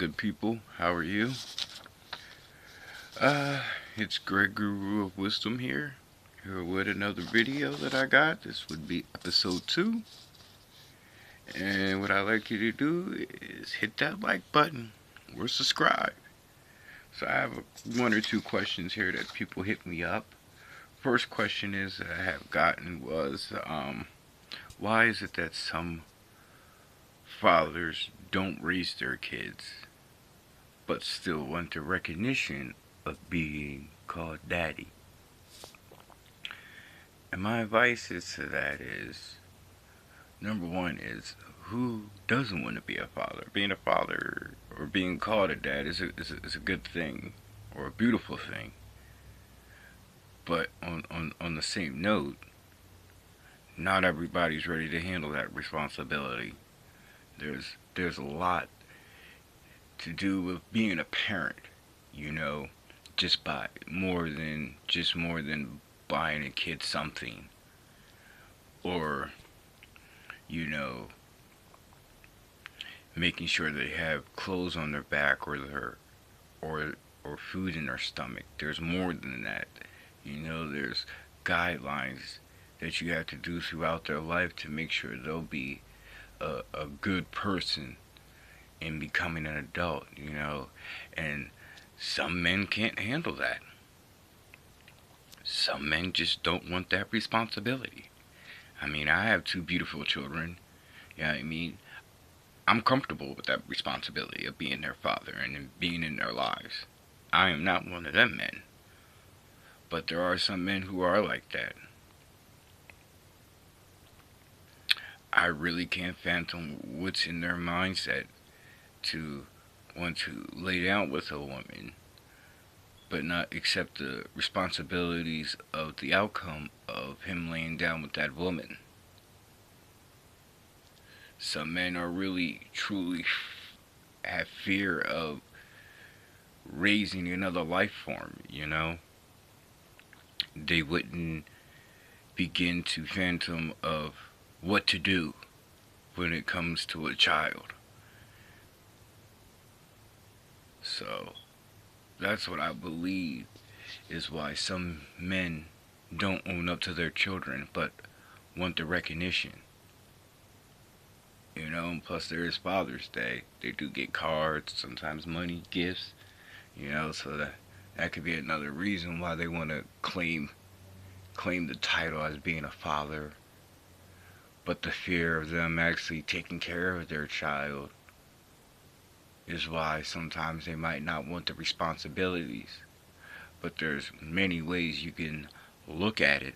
good people? How are you? Uh, it's Greg Guru of Wisdom here with another video that I got. This would be episode 2. And what I'd like you to do is hit that like button or subscribe. So I have one or two questions here that people hit me up. First question is that I have gotten was, why is it that some fathers don't raise their kids but still want the recognition of being called daddy? And my advice is to that is, number one is, who doesn't want to be a father? Being a father or being called a dad is a good thing or a beautiful thing. But on the same note, not everybody's ready to handle that responsibility. There's a lot to do with being a parent, you know, just by more than buying a kid something, or you know, making sure they have clothes on their back or food in their stomach. There's more than that. You know, there's guidelines that you have to do throughout their life to make sure they'll be a good person in becoming an adult, you know. And some men can't handle that. Some men just don't want that responsibility. I mean, I have two beautiful children. Yeah, I mean, I'm comfortable with that responsibility of being their father and being in their lives. I am not one of them men. But there are some men who are like that. I really can't fathom what's in their mindset to want to lay down with a woman but not accept the responsibilities of the outcome of him laying down with that woman. Some men are really, truly have fear of raising another life form, you know. They wouldn't begin to fathom of what to do when it comes to a child. So that's what I believe is why some men don't own up to their children but want the recognition. You know, and plus there is Father's Day. They do get cards, sometimes money, gifts, you know, so that could be another reason why they want to claim the title as being a father. But the fear of them actually taking care of their child is why sometimes they might not want the responsibilities. But there's many ways you can look at it.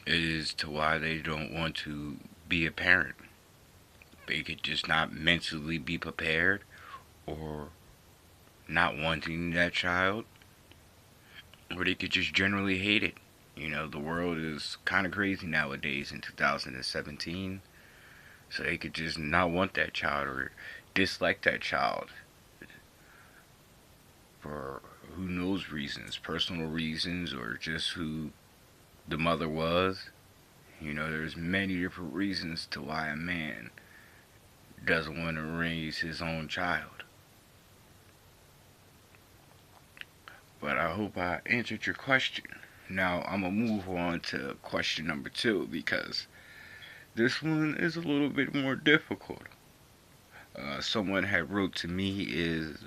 It is to why they don't want to be a parent. They could just not mentally be prepared, or not wanting that child, or they could just generally hate it. You know, the world is kind of crazy nowadays in 2017. So they could just not want that child or dislike that child for who knows reasons, personal reasons, or just who the mother was. You know, there's many different reasons to why a man doesn't want to raise his own child. But I hope I answered your question. Now I'm going to move on to question number 2, because this one is a little bit more difficult. Someone had wrote to me is,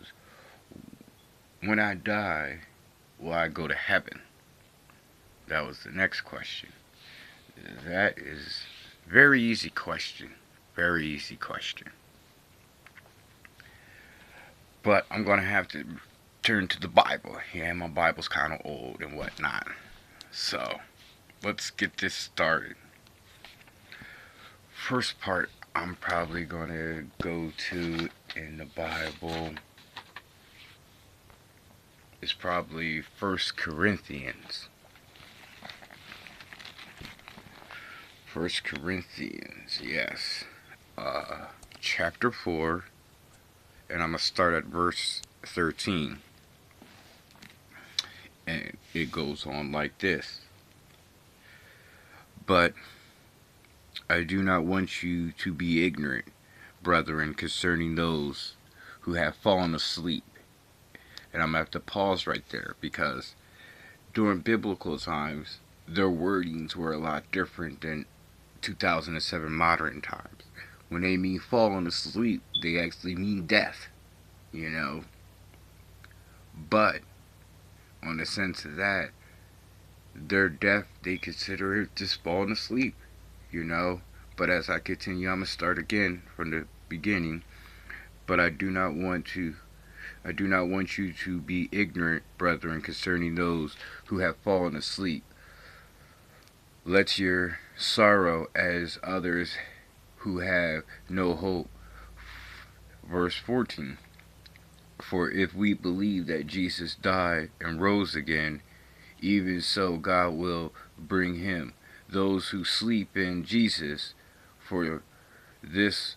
when I die, will I go to heaven? That was the next question. That is very easy question. Very easy question. But I'm going to have to turn to the Bible. Yeah, my Bible's kind of old and whatnot. So, let's get this started. First part I'm probably going to go to in the Bible is probably 1 Corinthians. 1 Corinthians, yes. Chapter 4, and I'm going to start at verse 13. And it goes on like this. But I do not want you to be ignorant, brethren, concerning those who have fallen asleep. And I'm going to have to pause right there because during biblical times, their wordings were a lot different than 2007 modern times. When they mean falling asleep, they actually mean death, you know. But on the sense of that, their death, they consider it just falling asleep, you know. But as I continue, I'm going to start again from the beginning. But I do not want you to be ignorant, brethren, concerning those who have fallen asleep. Let your sorrow as others who have no hope. Verse 14. For if we believe that Jesus died and rose again, even so God will bring him. Those who sleep in Jesus, for this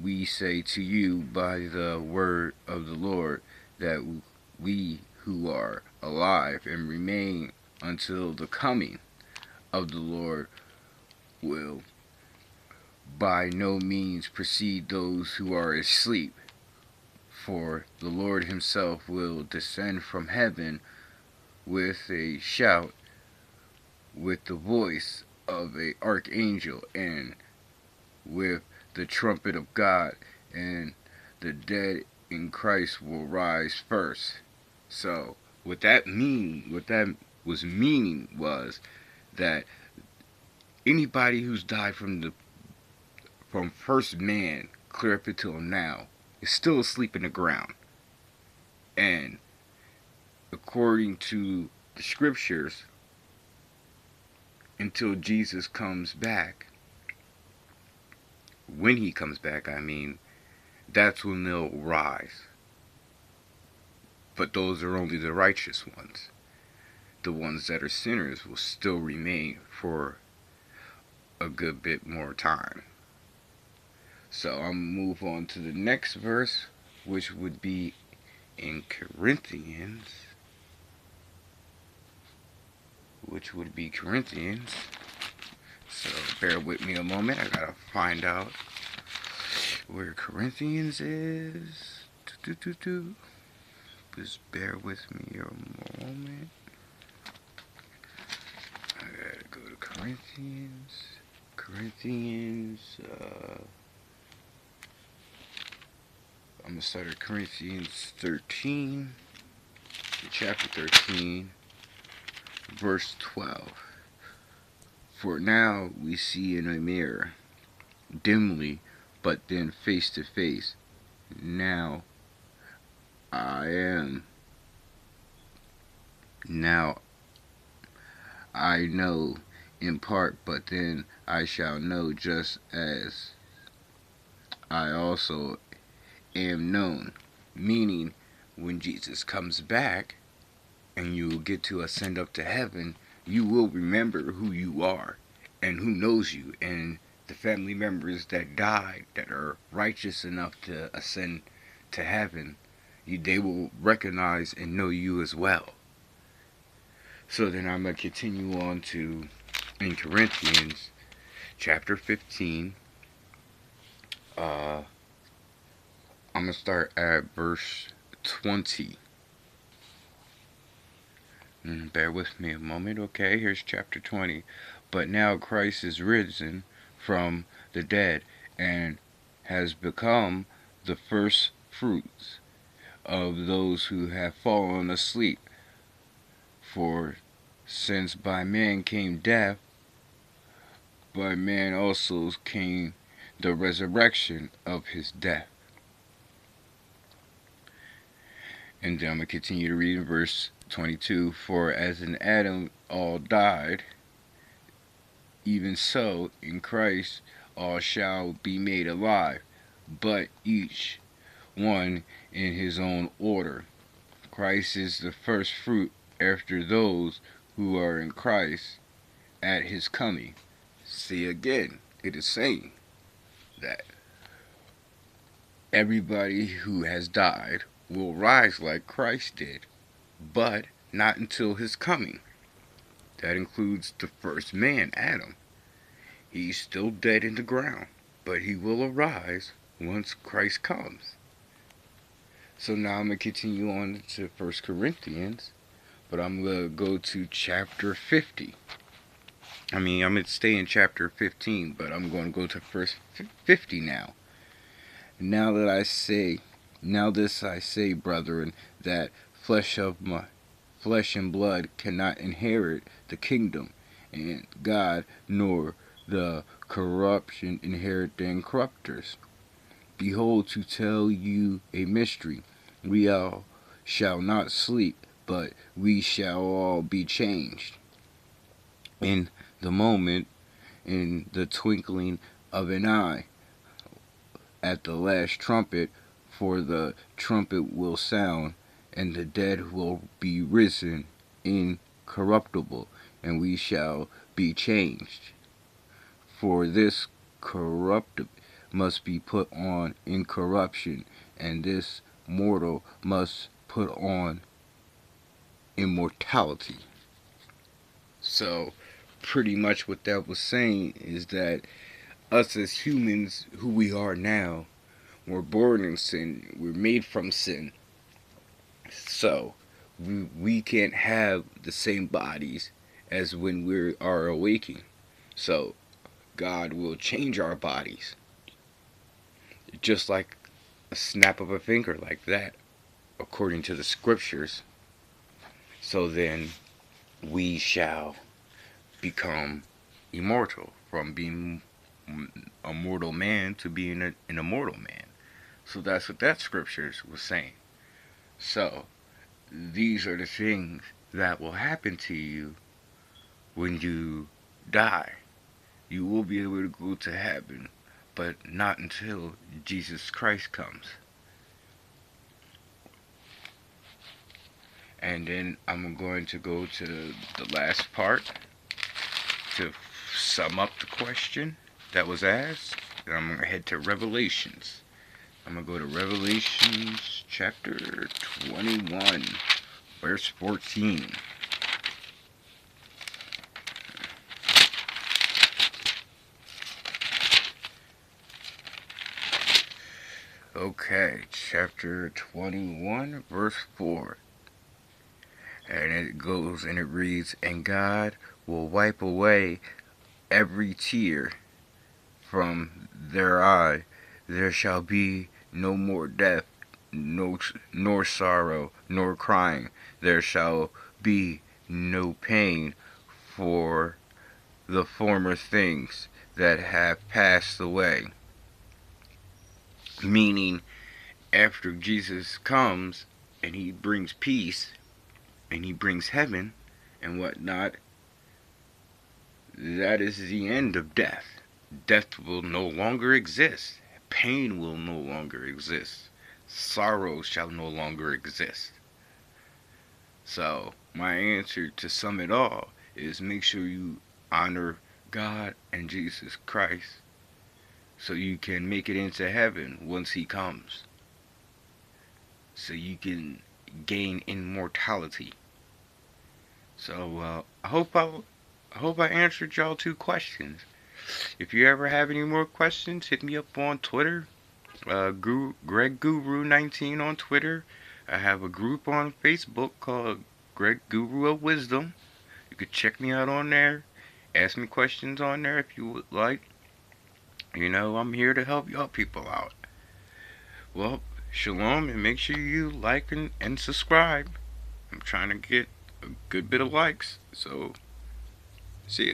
we say to you by the word of the Lord, that we who are alive and remain until the coming of the Lord will by no means precede those who are asleep. For the Lord himself will descend from heaven with a shout, with the voice of an archangel, and with the trumpet of God, and the dead in Christ will rise first. So what that was meaning was that anybody who's died from first man clear up until now is still asleep in the ground. And according to the scriptures, until Jesus comes back, when he comes back, I mean, that's when they'll rise. But those are only the righteous ones. The ones that are sinners will still remain for a good bit more time. So I'm going to move on to the next verse, which would be in Corinthians. So bear with me a moment. I gotta find out where Corinthians is. Just bear with me a moment. I gotta go to Corinthians. I'm gonna start at Corinthians 13, chapter 13, verse 12. For now we see in a mirror, dimly, but then face to face. Now I know in part, but then I shall know just as I also am known. Meaning, when Jesus comes back and you will get to ascend up to heaven, you will remember who you are and who knows you, and the family members that died that are righteous enough to ascend to heaven, they will recognize and know you as well. So then I'm going to continue on to in Corinthians chapter 15. I'm going to start at verse 20. Bear with me a moment, okay? Here's chapter 20. But now Christ is risen from the dead and has become the first fruits of those who have fallen asleep. For since by man came death, by man also came the resurrection of his death. And then I'm going to continue to read in verse 22. For as in Adam all died, even so in Christ all shall be made alive, but each one in his own order. Christ is the first fruit after those who are in Christ at his coming. See, again, it is saying that everybody who has died will rise like Christ did, but not until his coming. That includes the first man, Adam. He's still dead in the ground, but he will arise once Christ comes. So now I'm going to continue on to 1 Corinthians, but I'm going to go to chapter 50. I'm going to stay in chapter 15, but I'm going to go to verse 50 now. Now this I say, brethren, that flesh and blood cannot inherit the kingdom, and God, nor the corruption inherit the incorruptors. Behold, to tell you a mystery, we all shall not sleep, but we shall all be changed. In the moment, in the twinkling of an eye, at the last trumpet, for the trumpet will sound, and the dead will be risen incorruptible, and we shall be changed. For this corruptible must be put on incorruption, and this mortal must put on immortality. So, pretty much what that was saying is that us as humans, who we are now, we're born in sin, we're made from sin. So, we can't have the same bodies as when we are awaking. So, God will change our bodies. Just like a snap of a finger, like that, according to the scriptures. So then we shall become immortal, from being a mortal man to being an immortal man. So that's what that scriptures was saying. So these are the things that will happen to you when you die. You will be able to go to heaven, but not until Jesus Christ comes. And then I'm going to go to the last part to sum up the question that was asked. And I'm going to head to Revelations. I'm going to go to Revelations chapter 21, verse 14. Okay, chapter 21, verse 4. And it goes and it reads, and God will wipe away every tear from their eye. There shall be no more death, nor sorrow, nor crying. There shall be no pain, for the former things that have passed away. Meaning, after Jesus comes and he brings peace, and he brings heaven and whatnot, that is the end of death. Death will no longer exist. Pain will no longer exist. Sorrow shall no longer exist. So, my answer to sum it all is make sure you honor God and Jesus Christ so you can make it into heaven once he comes. So you can gain immortality. So I hope I answered y'all 2 questions. If you ever have any more questions, hit me up on Twitter. Greg Guru 19 on Twitter. I have a group on Facebook called Greg Guru of Wisdom. You could check me out on there. Ask me questions on there if you would like. You know, I'm here to help y'all people out. Well, shalom, and make sure you like and subscribe. I'm trying to get a good bit of likes. So, see ya.